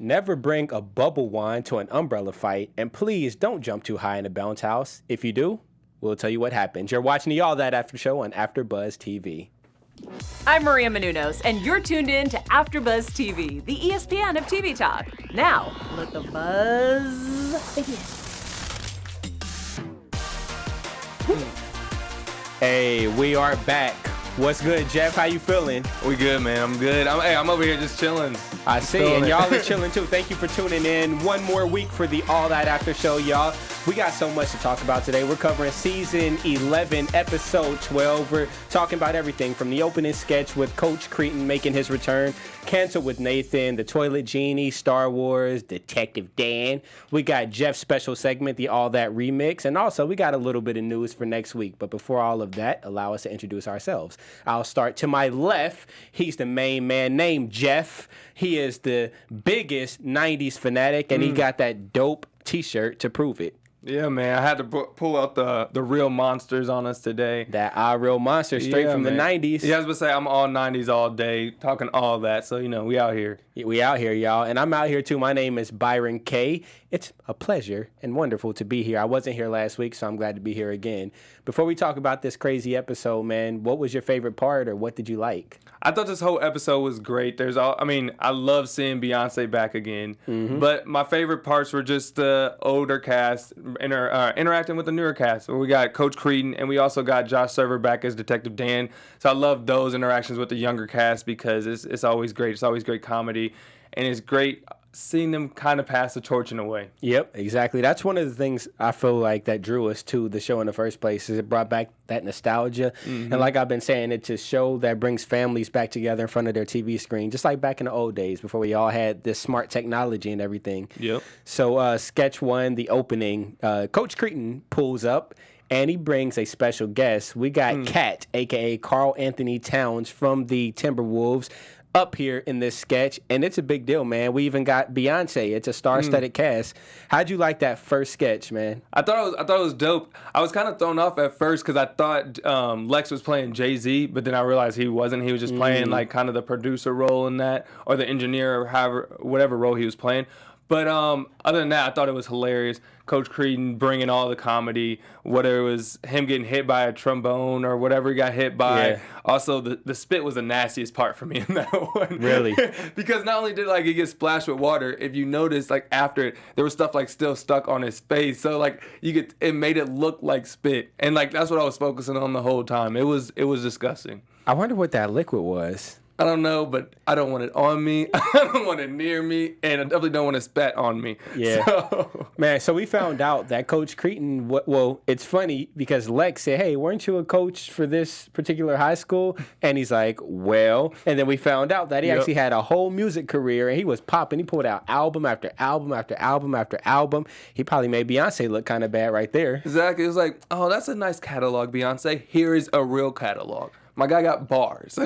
Never bring a bubble wand to an umbrella fight, and please don't jump too high in a bounce house. If you do, we'll tell you what happens. You're watching the All That After Show on AfterBuzz TV. I'm Maria Menounos, and you're tuned in to AfterBuzz TV, the ESPN of TV talk. Now, let the buzz begin. Hey, we are back. What's good, Jeff? How you feeling? We good, man. I'm good. I'm over here just chilling. I see, and y'all are chilling too. Thank you for tuning in. One more week for the All That After Show, y'all. We got so much to talk about today. We're covering season 11, episode 12. We're talking about everything from the opening sketch with Coach Kreeton making his return, Canceled with Nathan, the Toilet Genie, Star Wars, Detective Dan. We got Jeff's special segment, the All That Remix, and also we got a little bit of news for next week. But before all of that, allow us to introduce ourselves. I'll start to my left. He's the main man named Jeff. He is the biggest 90s fanatic, and he got that dope t-shirt to prove it. Yeah, man. I had to pull out the real monsters on us today. That our real monster straight from the 90s. Yeah, I was going to say, I'm all 90s all day, talking all that. So, we out here. Yeah, we out here, y'all. And I'm out here, too. My name is Byron K. It's a pleasure and wonderful to be here. I wasn't here last week, so I'm glad to be here again. Before we talk about this crazy episode, man, what was your favorite part or what did you like? I thought this whole episode was great. I love seeing Beyonce back again. Mm-hmm. But my favorite parts were just the older cast interacting with the newer cast. We got Coach Kreeton, and we also got Josh Server back as Detective Dan. So I love those interactions with the younger cast because it's always great. It's always great comedy, and it's great seeing them kind of pass the torch in a way. Yep, exactly. That's one of the things I feel like that drew us to the show in the first place is it brought back that nostalgia. Mm-hmm. And like I've been saying, it's a show that brings families back together in front of their TV screen, just like back in the old days before we all had this smart technology and everything. Yep. So sketch one, the opening, Coach Kreeton pulls up and he brings a special guest. We got Cat, a.k.a. Karl Anthony Towns from the Timberwolves, up here in this sketch, and it's a big deal, man. We even got Beyonce. It's a star-studded cast. How'd you like that first sketch, man? I thought it was dope. I was kind of thrown off at first because I thought Lex was playing Jay-Z, but then I realized he wasn't. He was just playing like kind of the producer role in that, or the engineer, or whatever role he was playing. But other than that, I thought it was hilarious. Coach Kreeton bringing all the comedy, whether it was him getting hit by a trombone or whatever he got hit by. Yeah. Also, the spit was the nastiest part for me in that one. Really? Because not only did he get splashed with water, if you notice, after it, there was stuff still stuck on his face. So it made it look like spit, and that's what I was focusing on the whole time. It was disgusting. I wonder what that liquid was. I don't know, but I don't want it on me. I don't want it near me, and I definitely don't want it spat on me. Yeah. So we found out that Coach Kreeton, well, it's funny because Lex said, hey, weren't you a coach for this particular high school? And he's like, well. And then we found out that he actually had a whole music career, and he was popping. He pulled out album after album after album after album. He probably made Beyonce look kind of bad right there. Exactly. It was like, oh, that's a nice catalog, Beyonce. Here is a real catalog. My guy got bars.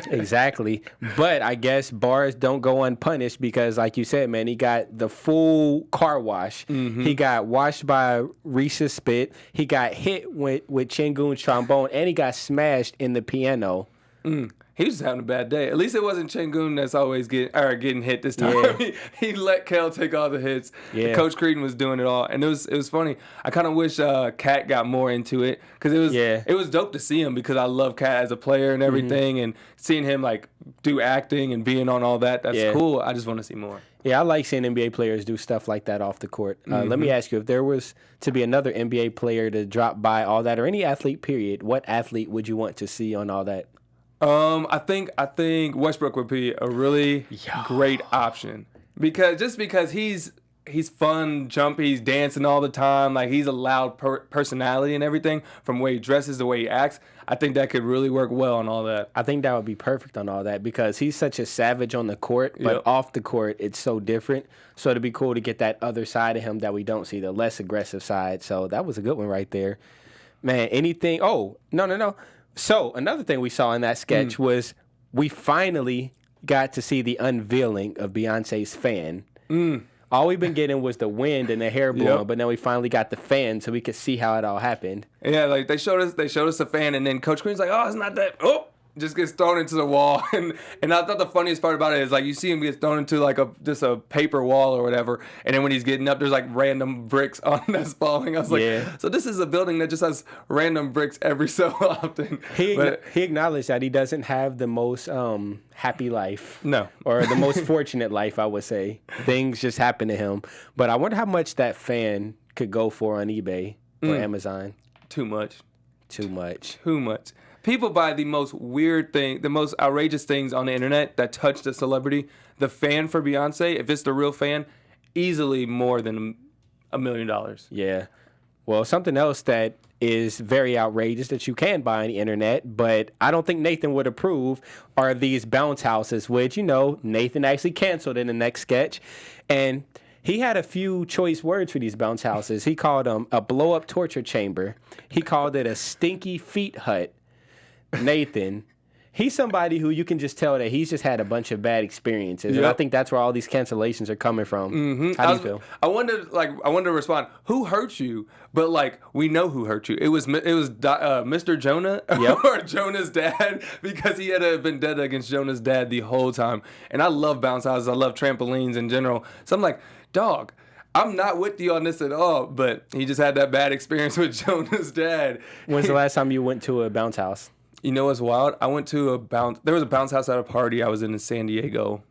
Exactly. But I guess bars don't go unpunished because, like you said, man, he got the full car wash. Mm-hmm. He got washed by Reese's spit. He got hit with Chingun's trombone, and he got smashed in the piano. He was just having a bad day. At least it wasn't Chingun that's always getting hit this time. Yeah. He let Kel take all the hits. Yeah. Coach Kreeton was doing it all, and it was funny. I kind of wish Kat got more into it because it was dope to see him because I love Kat as a player and everything, and seeing him do acting and being on all that. That's cool. I just want to see more. Yeah, I like seeing NBA players do stuff like that off the court. Let me ask you, if there was to be another NBA player to drop by all that, or any athlete, period, what athlete would you want to see on all that? I think Westbrook would be a really great option because he's fun, jumpy, he's dancing all the time, he's a loud personality and everything from the way he dresses, the way he acts. I think that could really work well on all that. I think that would be perfect on all that because he's such a savage on the court, but off the court it's so different. So it'd be cool to get that other side of him that we don't see, the less aggressive side. So that was a good one right there, man. Anything? Oh no. So another thing we saw in that sketch was we finally got to see the unveiling of Beyonce's fan. All we've been getting was the wind and the hair blowing, but now we finally got the fan so we could see how it all happened. Yeah, they showed us the fan, and then Coach Green's like, oh, it's not that. Oh, just gets thrown into the wall. And I thought the funniest part about it is like you see him get thrown into like just a paper wall or whatever. And then when he's getting up, there's like random bricks on that's falling. I was like, so this is a building that just has random bricks every so often. He acknowledged that he doesn't have the most happy life. No. Or the most fortunate life, I would say. Things just happen to him. But I wonder how much that fan could go for on eBay or Amazon. Too much. Too much. Too much. People buy the most weird thing, the most outrageous things on the internet that touch the celebrity. The fan for Beyonce, if it's the real fan, easily more than $1 million. Yeah. Well, something else that is very outrageous that you can buy on the internet, but I don't think Nathan would approve, are these bounce houses, which, Nathan actually canceled in the next sketch. And he had a few choice words for these bounce houses. He called them a blow-up torture chamber. He called it a stinky feet hut. Nathan, he's somebody who you can just tell that he's just had a bunch of bad experiences. Yep. And I think that's where all these cancellations are coming from. Mm-hmm. How do you feel? I wanted to respond, who hurt you? But we know who hurt you. It was Mr. Jonah or Jonah's dad, because he had a vendetta against Jonah's dad the whole time. And I love bounce houses. I love trampolines in general. So I'm like, dog, I'm not with you on this at all, but he just had that bad experience with Jonah's dad. When's the last time you went to a bounce house? You know what's wild? I went to there was a bounce house at a party I was in San Diego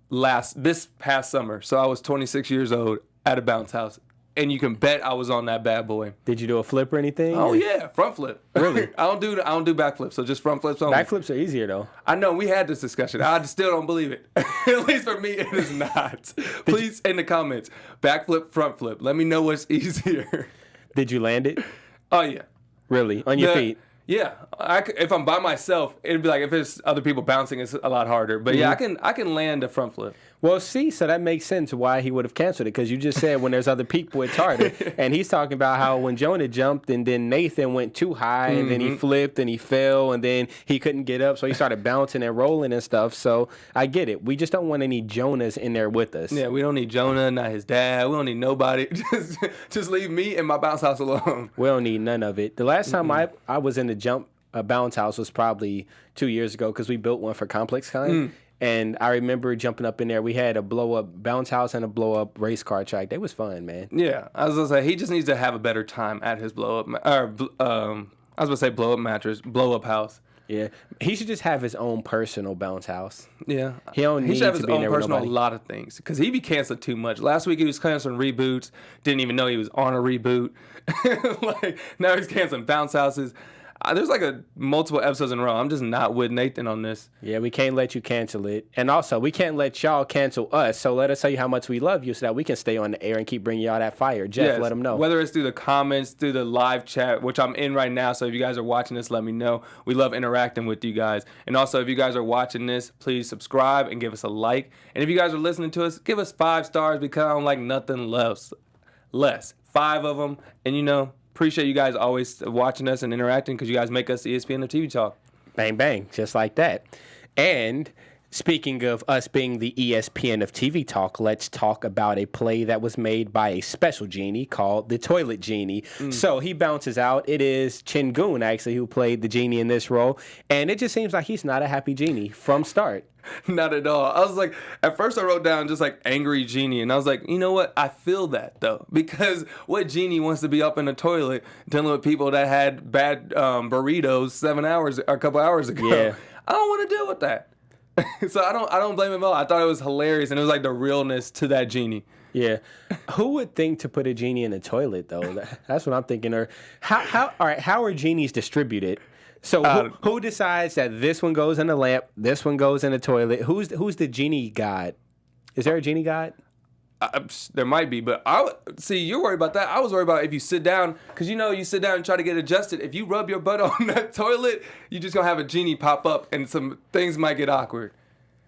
this past summer. So I was 26 years old at a bounce house. And you can bet I was on that bad boy. Did you do a flip or anything? Oh yeah, front flip. Really? I don't do back flips, so just front flips only. Back flips are easier though. I know, we had this discussion. I still don't believe it. At least for me, it is not. Please, in the comments, back flip, front flip. Let me know what's easier. Did you land it? Oh yeah. Really? On your feet? Yeah, if I'm by myself, it'd be like if there's other people bouncing, it's a lot harder. But yeah, I can land a front flip. Well, see, so that makes sense why he would have canceled it, because you just said when there's other people, it's harder. And he's talking about how when Jonah jumped and then Nathan went too high and then he flipped and he fell and then he couldn't get up, so he started bouncing and rolling and stuff. So I get it. We just don't want any Jonahs in there with us. Yeah, we don't need Jonah, not his dad. We don't need nobody. Just leave me and my bounce house alone. We don't need none of it. The last time I was in a bounce house was probably 2 years ago, because we built one for Complex Con. And I remember jumping up in there. We had a blow-up bounce house and a blow-up race car track. They was fun, man. Yeah, I was going to say, he just needs to have a better time at his blow-up, I was going to say blow-up mattress, blow-up house. Yeah, he should just have his own personal bounce house. Yeah, he should have his own personal a lot of things, because he be canceling too much. Last week he was canceling reboots. Didn't even know he was on a reboot. Now he's canceling bounce houses. There's multiple episodes in a row. I'm just not with Nathan on this. Yeah, we can't let you cancel it. And also, we can't let y'all cancel us. So let us tell you how much we love you so that we can stay on the air and keep bringing y'all that fire. Jeff, let them know. Whether it's through the comments, through the live chat, which I'm in right now. So if you guys are watching this, let me know. We love interacting with you guys. And also, if you guys are watching this, please subscribe and give us a like. And if you guys are listening to us, give us 5 stars, because I don't like nothing less. 5 of them. And appreciate you guys always watching us and interacting, because you guys make us the ESPN of TV Talk. Bang, bang. Just like that. And speaking of us being the ESPN of TV Talk, let's talk about a play that was made by a special genie called the Toilet Genie. So he bounces out. It is Chingoon, actually, who played the genie in this role. And it just seems like he's not a happy genie from start. Not at all. I was like, at first I wrote down just angry genie, and I was like, you know what? I feel that though, because what genie wants to be up in the toilet dealing with people that had bad burritos a couple hours ago? Yeah. I don't want to deal with that. So I don't blame him at all. I thought it was hilarious, and it was the realness to that genie. Yeah. Who would think to put a genie in a toilet though? That's what I'm thinking. Or how are genies distributed? So who decides that this one goes in the lamp, this one goes in the toilet? Who's the genie god? Is there a genie god? There might be, but you're worried about that. I was worried about if you sit down, because you sit down and try to get adjusted. If you rub your butt on that toilet, you're just going to have a genie pop up, and some things might get awkward.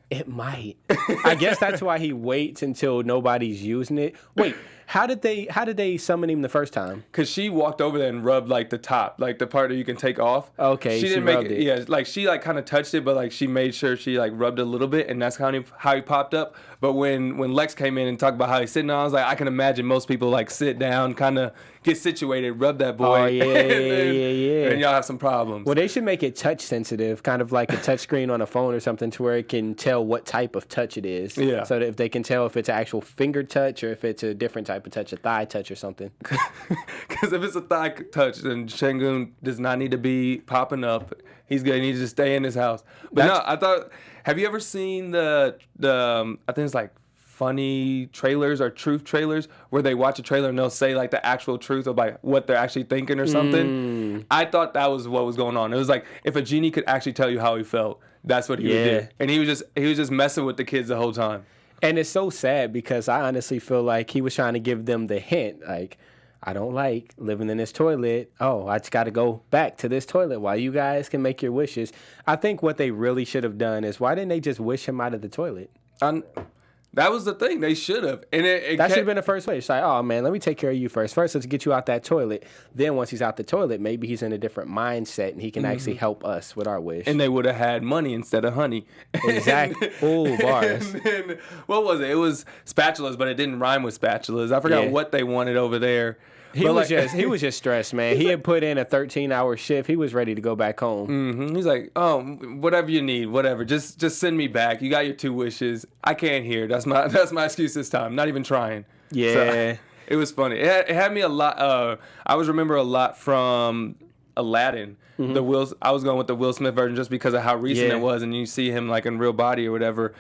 It might. I guess that's why he waits until nobody's using it. Wait, How did they summon him the first time? Cause she walked over there and rubbed like the top, like the part that you can take off. Okay, she didn't make it. Yeah, like she like kind of touched it, but like she made sure she like rubbed it a little bit, and that's how he popped up. But when Lex came in and talked about how he's sitting down, I was like, I can imagine most people like sit down, kind of get situated, rub that boy. Oh yeah, yeah. And y'all have some problems. Well, they should make it touch sensitive, kind of like a touch screen on a phone or something, to where it can tell what type of touch it is. Yeah. So that if they can tell if it's an actual finger touch or if it's a different type of touch, a thigh touch or something. Because if it's a thigh touch, then Shengun does not need to be popping up. He's gonna need to stay in his house. But no, I thought. Have you ever seen the I think it's like funny trailers or truth trailers where they watch a trailer and they'll say like the actual truth of like what they're actually thinking or something? I thought that was what was going on. It was like if a genie could actually tell you how he felt, that's what he would do. And he was just messing with the kids the whole time. And it's so sad because I honestly feel like he was trying to give them the hint, like, I don't like living in this toilet. Oh, I just got to go back to this toilet while you guys can make your wishes. I think what they really should have done is, why didn't they just wish him out of the toilet? That was the thing. They should have. And that should have been the first wish. It's like, oh, man, let me take care of you first. First, let's get you out that toilet. Then once he's out the toilet, maybe he's in a different mindset and he can actually help us with our wish. And they would have had money instead of honey. Exactly. Ooh, bars. And then, what was it? It was spatulas, but it didn't rhyme with spatulas. I forgot what they wanted over there. He was just stressed, man. He had put in a 13-hour shift. He was ready to go back home. Mm-hmm. He's like, oh, whatever you need, whatever. Just send me back. You got your 2 wishes. I can't hear. That's my excuse this time. Not even trying. Yeah. So, it was funny. It had me a lot. I always remember a lot from Aladdin. Mm-hmm. I was going with the Will Smith version just because of how recent it was, and you see him like in real body or whatever.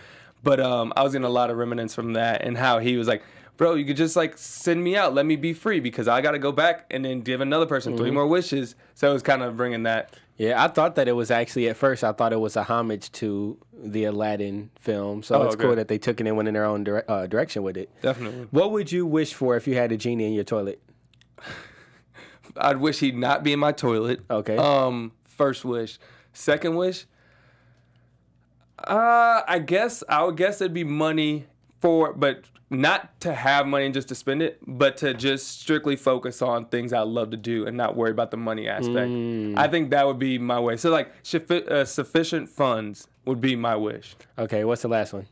But I was getting a lot of remnants from that and how he was like, bro, you could just like send me out, let me be free because I got to go back and then give another person 3 more wishes. So it was kind of bringing that. Yeah, I thought that it was actually, at first, I thought it was a homage to the Aladdin film. So it's cool that they took it and went in their own direction with it. Definitely. What would you wish for if you had a genie in your toilet? I'd wish he'd not be in my toilet. Okay. First wish. Second wish, I would guess it'd be money but not to have money and just to spend it, but to just strictly focus on things I love to do and not worry about the money aspect. I think that would be my way. So like sufficient funds would be my wish. Okay, what's the last one?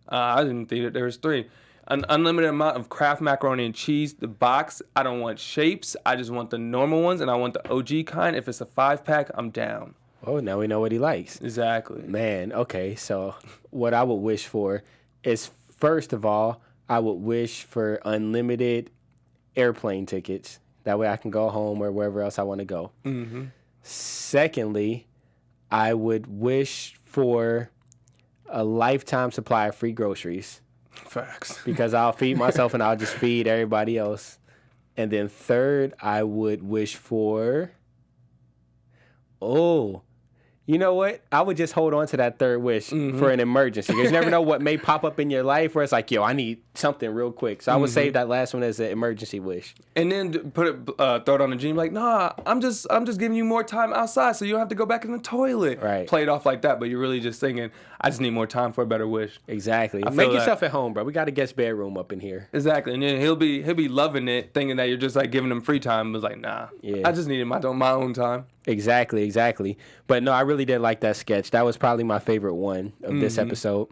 I didn't think there was 3. An unlimited amount of Kraft macaroni and cheese. The box, I don't want shapes. I just want the normal ones, and I want the OG kind. If it's a 5-pack, I'm down. Oh, now we know what he likes. Exactly. Man, okay, so what I would wish for is, first of all, I would wish for unlimited airplane tickets. That way I can go home or wherever else I want to go. Mm-hmm. Secondly, I would wish for a lifetime supply of free groceries. Facts. Because I'll feed myself and I'll just feed everybody else. And then third, I would wish for... You know what? I would just hold on to that third wish for an emergency. You never know what may pop up in your life where it's like, yo, I need something real quick. So I would save that last one as an emergency wish. And then throw it on the genie, like, nah, I'm just giving you more time outside so you don't have to go back in the toilet. Right. Play it off like that, but you're really just thinking, I just need more time for a better wish. Exactly. Make yourself at home, bro. We got a guest bedroom up in here. Exactly. And then he'll be loving it, thinking that you're just like giving him free time. But like, nah, I just needed my own time. Exactly. But no, I really did like that sketch. That was probably my favorite one of this episode.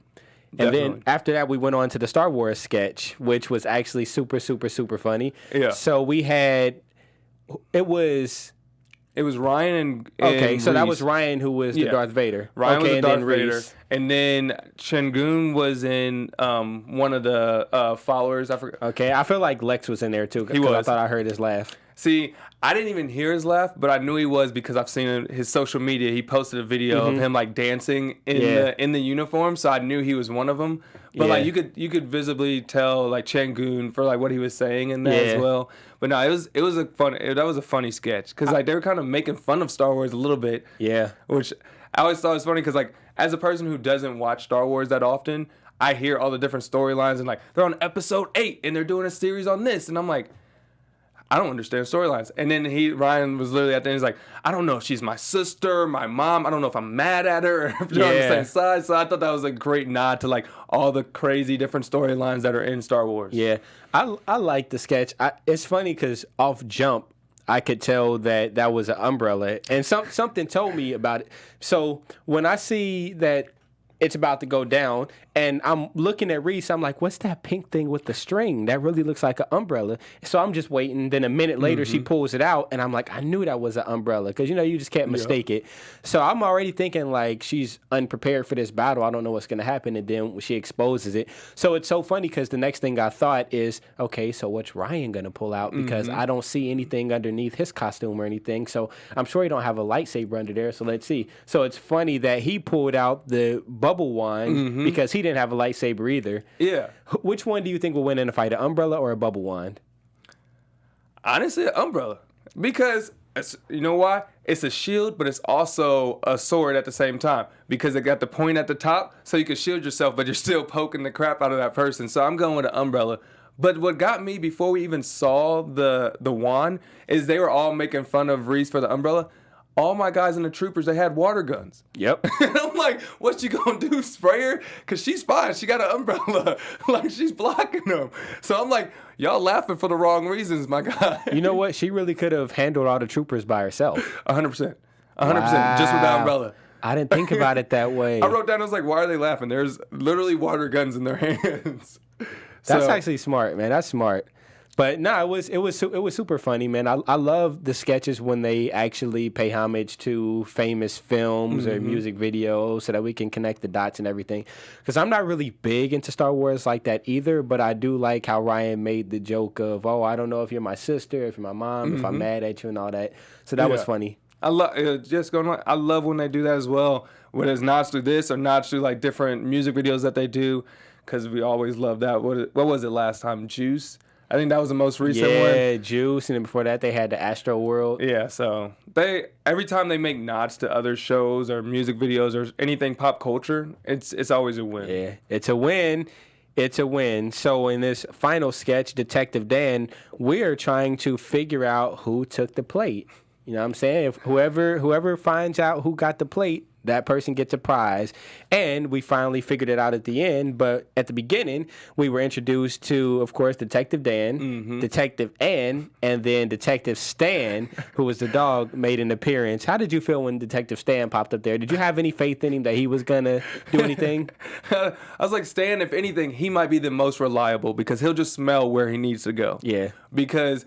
And then after that, we went on to the Star Wars sketch, which was actually super, super, super funny. Yeah. So we had, it was Ryan and okay, so Reese. That was Ryan who was the Darth Vader. Ryan was the Darth Vader. Reese. And then Shengun was in one of the followers. I forgot. Okay, I feel like Lex was in there too. He was. I thought I heard his laugh. See, I didn't even hear his laugh, but I knew he was because I've seen his social media. He posted a video of him like dancing in the uniform, so I knew he was one of them. But like you could visibly tell like Shengun for like what he was saying in that as well. But no, that was a funny sketch because like they were kind of making fun of Star Wars a little bit. Yeah, which I always thought was funny because like as a person who doesn't watch Star Wars that often, I hear all the different storylines and like they're on episode 8 and they're doing a series on this, and I'm like, I don't understand storylines. And then Ryan was literally at the end, he's like, I don't know if she's my sister, my mom. I don't know if I'm mad at her or if they're on the same side. So I thought that was a great nod to like all the crazy different storylines that are in Star Wars. Yeah, I like the sketch. It's funny because off jump, I could tell that was an umbrella, and something told me about it. So when I see that it's about to go down, and I'm looking at Reese, I'm like, what's that pink thing with the string? That really looks like an umbrella. So I'm just waiting. Then a minute later, she pulls it out, and I'm like, I knew that was an umbrella, because, you just can't mistake it. So I'm already thinking, like, she's unprepared for this battle. I don't know what's going to happen, and then she exposes it. So it's so funny, because the next thing I thought is, okay, so what's Ryan going to pull out? Because I don't see anything underneath his costume or anything, so I'm sure he don't have a lightsaber under there, so let's see. So it's funny that he pulled out the bubble wand, because he didn't have a lightsaber either. Yeah. Which one do you think will win in a fight, an umbrella or a bubble wand? Honestly, an umbrella. Because, you know why? It's a shield, but it's also a sword at the same time. Because it got the point at the top, so you can shield yourself, but you're still poking the crap out of that person. So I'm going with an umbrella. But what got me before we even saw the wand is they were all making fun of Reese for the umbrella. All my guys in the troopers, they had water guns. Yep. And I'm like, what you gonna do, spray her? Because she's fine. She got an umbrella. Like, she's blocking them. So I'm like, y'all laughing for the wrong reasons, my guy. You know what? She really could have handled all the troopers by herself. 100%. 100%. Just with the umbrella. I didn't think about it that way. I wrote down, I was like, why are they laughing? There's literally water guns in their hands. That's actually smart, man. That's smart. But no, it was super funny, man. I love the sketches when they actually pay homage to famous films or music videos, so that we can connect the dots and everything. Because I'm not really big into Star Wars like that either, but I do like how Ryan made the joke of, oh, I don't know if you're my sister, if you're my mom, if I'm mad at you and all that. So that was funny. I love I love when they do that as well. Whether it's nods through this or nods through like different music videos that they do, because we always love that. What was it last time? Juice. I think that was the most recent one. Yeah, Juice, and then before that they had the Astro World. Yeah, so every time they make nods to other shows or music videos or anything pop culture, it's always a win. Yeah, it's a win. It's a win. So in this final sketch, Detective Dan, we're trying to figure out who took the plate. You know what I'm saying? If whoever finds out who got the plate, that person gets a prize. And we finally figured it out at the end. But at the beginning, we were introduced to, of course, Detective Dan, Detective Ann, and then Detective Stan, who was the dog, made an appearance. How did you feel when Detective Stan popped up there? Did you have any faith in him that he was going to do anything? I was like, Stan, if anything, he might be the most reliable because he'll just smell where he needs to go. Yeah. Because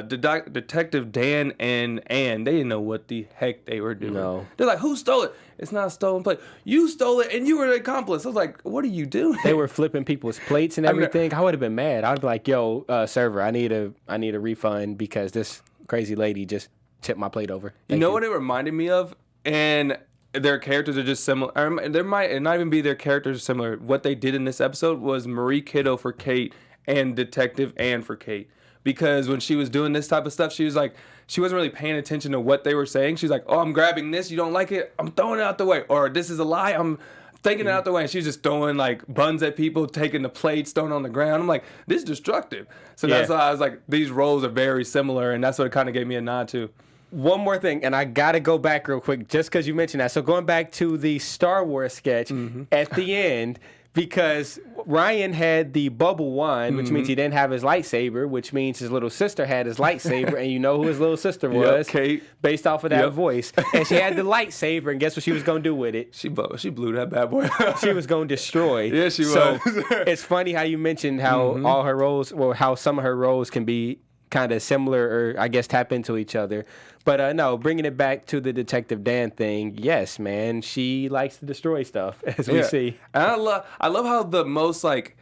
Detective Dan and Ann, they didn't know what the heck they were doing. No. They're like, who stole it? It's not a stolen plate. You stole it and you were an accomplice. I was like, what are you doing? They were flipping people's plates and everything. I would have been mad. I'd be like, yo, server, I need a refund because this crazy lady just tipped my plate over. You know what it reminded me of? And their characters are just similar. There might not even be their characters are similar. What they did in this episode was Marie Kiddo for Kate and Detective Ann for Kate. Because when she was doing this type of stuff, she was like, she wasn't really paying attention to what they were saying. She's like, oh, I'm grabbing this. You don't like it? I'm throwing it out the way. Or this is a lie. I'm taking it out the way. And she's just throwing like buns at people, taking the plates, throwing on the ground. I'm like, this is destructive. So that's why I was like, these roles are very similar. And that's what it kind of gave me a nod to. One more thing, and I got to go back real quick just because you mentioned that. So going back to the Star Wars sketch at the end, because Ryan had the bubble wand, which means he didn't have his lightsaber, which means his little sister had his lightsaber, and you know who his little sister was, Kate, based off of that voice. And she had the lightsaber, and guess what she was going to do with it? She blew that bad boy up. She was going to destroy. Yeah, she was. So it's funny how you mentioned how all her roles, well, how some of her roles can be kind of similar or I guess tap into each other. But no, bringing it back to the Detective Dan thing, yes, man, she likes to destroy stuff, as we see. And I love how the most, like,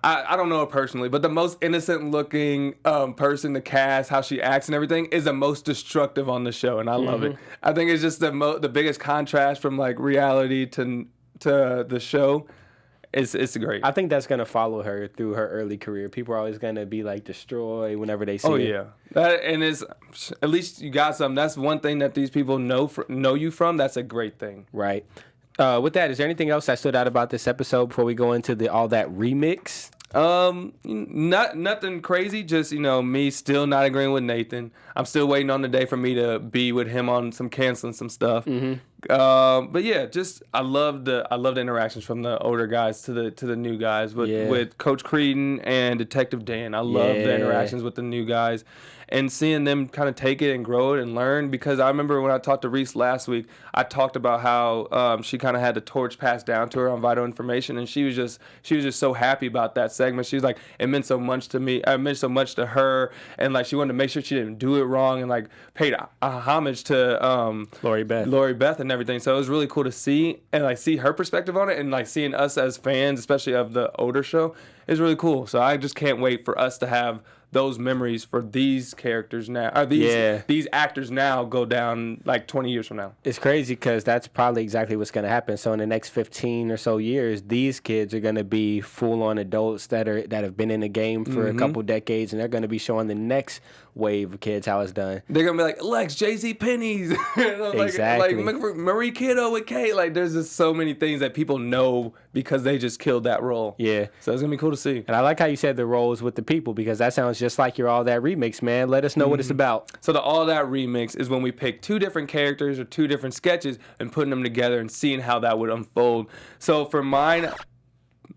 I don't know her personally, but the most innocent looking person, the cast, how she acts and everything is the most destructive on the show, and I love it. I think it's just the biggest contrast from like reality to the show. It's great. I think that's gonna follow her through her early career. People are always gonna be like destroy whenever they see it. Oh yeah, and it's at least you got something. That's one thing that these people know you from. That's a great thing. Right. With that, is there anything else that stood out about this episode before we go into the all that remix? Nothing crazy. Just me still not agreeing with Nathan. I'm still waiting on the day for me to be with him on some canceling some stuff. But yeah, just I love the interactions from the older guys to the new guys with Coach Kreeton and Detective Dan. I love the interactions with the new guys. And seeing them kind of take it and grow it and learn, because I remember when I talked to Reese last week, I talked about how she kind of had the torch passed down to her on Vital Information, and she was just so happy about that segment. She was like, it meant so much to me. It meant so much to her, and like she wanted to make sure she didn't do it wrong, and like paid a homage to Lori Beth and everything. So it was really cool to see and like see her perspective on it, and like seeing us as fans, especially of the older show, is really cool. So I just can't wait for us to have those memories for these characters now, or these actors now go down like 20 years from now. It's crazy because that's probably exactly what's going to happen. So in the next 15 or so years, these kids are going to be full-on adults that have been in the game for a couple decades, and they're going to be showing the next wave of kids how it's done. They're going to be like, Lex, Jay-Z Pennies, exactly. like Marie Kiddo with Kate. Like there's just so many things that people know because they just killed that role. Yeah. So it's going to be cool to see. And I like how you said the roles with the people, because that sounds just like your All That remix, man. Let us know what it's about. So the All That remix is when we pick two different characters or two different sketches and putting them together and seeing how that would unfold. So for mine,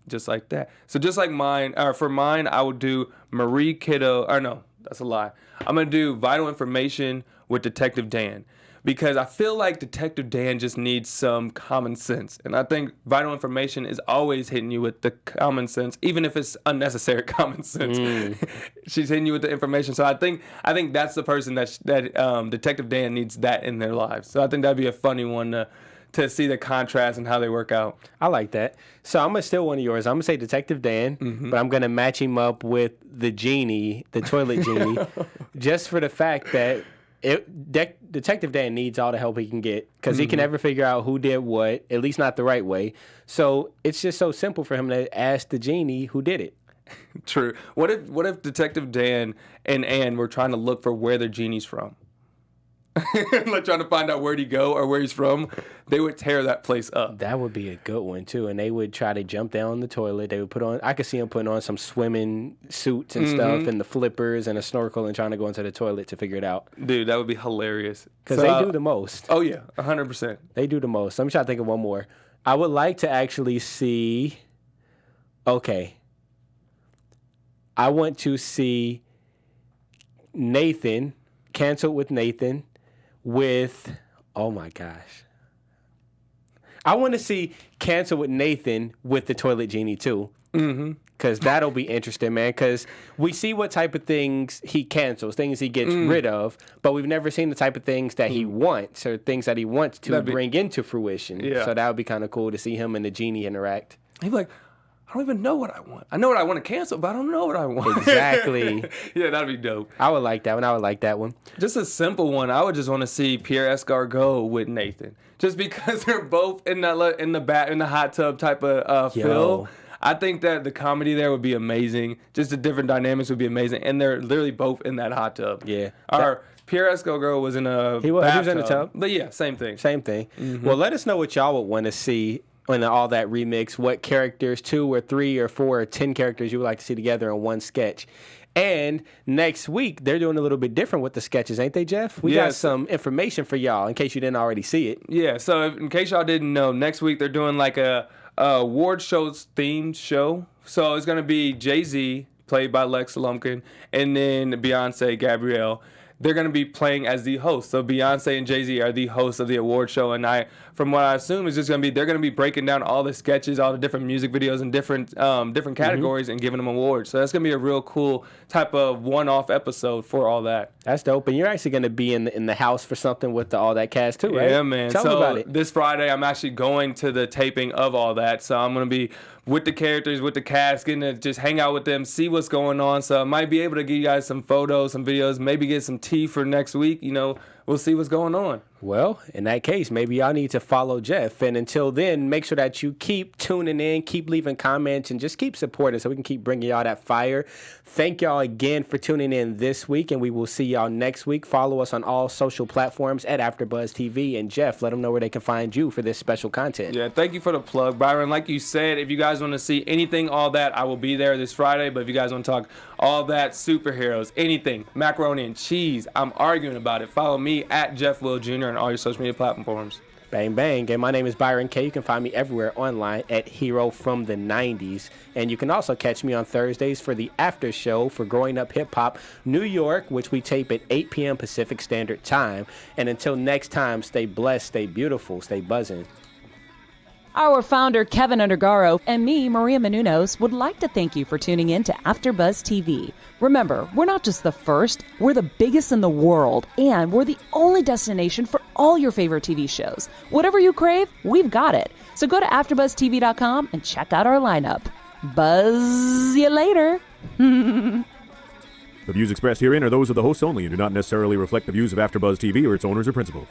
just like that. So just like mine, for mine, I would do Marie Kiddo. Or no, that's a lie. I'm going to do Vital Information with Detective Dan, because I feel like Detective Dan just needs some common sense. And I think Vital Information is always hitting you with the common sense, even if it's unnecessary common sense. She's hitting you with the information. So I think that's the person that Detective Dan needs that in their lives. So I think that'd be a funny one to see the contrast and how they work out. I like that. So I'm going to steal one of yours. I'm going to say Detective Dan, but I'm going to match him up with the genie, the toilet genie, just for the fact that Detective Dan needs all the help he can get, because he can never figure out who did what, at least not the right way. So it's just so simple for him to ask the genie who did it. True. What if Detective Dan and Anne were trying to look for where the genie's from? Like trying to find out where'd he go or where he's from? They would tear that place up. That would be a good one too. And they would try to jump down the toilet. They would put on, I could see them putting on some swimming suits and stuff, and the flippers and a snorkel, and trying to go into the toilet to figure it out. Dude, that would be hilarious. Because they do the most. Oh yeah, 100%. They do the most. Let me try to think of one more. I would like to actually see. Okay. I want to see Nathan, canceled with Nathan, with, oh my gosh. I want to see Cancel with Nathan with the Toilet Genie too. Because that'll be interesting, man. Because we see what type of things he cancels, things he gets rid of, but we've never seen the type of things that he wants, or things that he wants to bring into fruition. Yeah. So that would be kind of cool to see him and the genie interact. He'd be like, I don't even know what I want. I know what I want to cancel, but I don't know what I want. Exactly. Yeah, that'd be dope. I would like that one. Just a simple one. I would just want to see Pierre Escargot with Nathan, just because they're both in the hot tub type of feel. I think that the comedy there would be amazing. Just the different dynamics would be amazing, and they're literally both in that hot tub. Yeah. Pierre Escargot was in a he was in a tub. But yeah, same thing. Same thing. Well, let us know what y'all would want to see in All That remix. What characters, 2 or 3 or 4 or 10 characters you would like to see together in one sketch. And next week, they're doing a little bit different with the sketches, ain't they, Jeff? We got some information for y'all in case you didn't already see it. Yeah, so in case y'all didn't know, next week they're doing like a award shows themed show. So it's going to be Jay-Z, played by Lex Lumpkin, and then Beyonce, Gabrielle. They're going to be playing as the hosts. So Beyonce and Jay-Z are the hosts of the award show. And from what I assume, is just going to be, they're going to be breaking down all the sketches, all the different music videos and different categories and giving them awards. So that's going to be a real cool type of one-off episode for All That. That's dope. And you're actually going to be in the house for something with All That cast too, right? Yeah, man. Tell me about it. This Friday, I'm actually going to the taping of All That. So I'm going to be with the characters, with the cast, getting to just hang out with them, see what's going on. So I might be able to give you guys some photos, some videos, maybe get some tea for next week. You know, we'll see what's going on. Well, in that case, maybe y'all need to follow Jeff. And until then, make sure that you keep tuning in, keep leaving comments, and just keep supporting so we can keep bringing y'all that fire. Thank y'all again for tuning in this week, and we will see y'all next week. Follow us on all social platforms at AfterBuzz TV. And Jeff, let them know where they can find you for this special content. Yeah, thank you for the plug, Byron. Like you said, if you guys want to see anything, all that, I will be there this Friday. But if you guys want to talk all that, superheroes, anything, macaroni and cheese, I'm arguing about it. Follow me at Jeff Will Jr. on all your social media platforms. Bang, bang. And my name is Byron K. You can find me everywhere online at Hero from the 90s. And you can also catch me on Thursdays for the after show for Growing Up Hip Hop New York, which we tape at 8 p.m. Pacific Standard Time. And until next time, stay blessed, stay beautiful, stay buzzing. Our founder, Keven Undergaro, and me, Maria Menounos, would like to thank you for tuning in to AfterBuzz TV. Remember, we're not just the first, we're the biggest in the world, and we're the only destination for all your favorite TV shows. Whatever you crave, we've got it. So go to AfterBuzzTV.com and check out our lineup. Buzz you later. The views expressed herein are those of the hosts only and do not necessarily reflect the views of AfterBuzz TV or its owners or principals.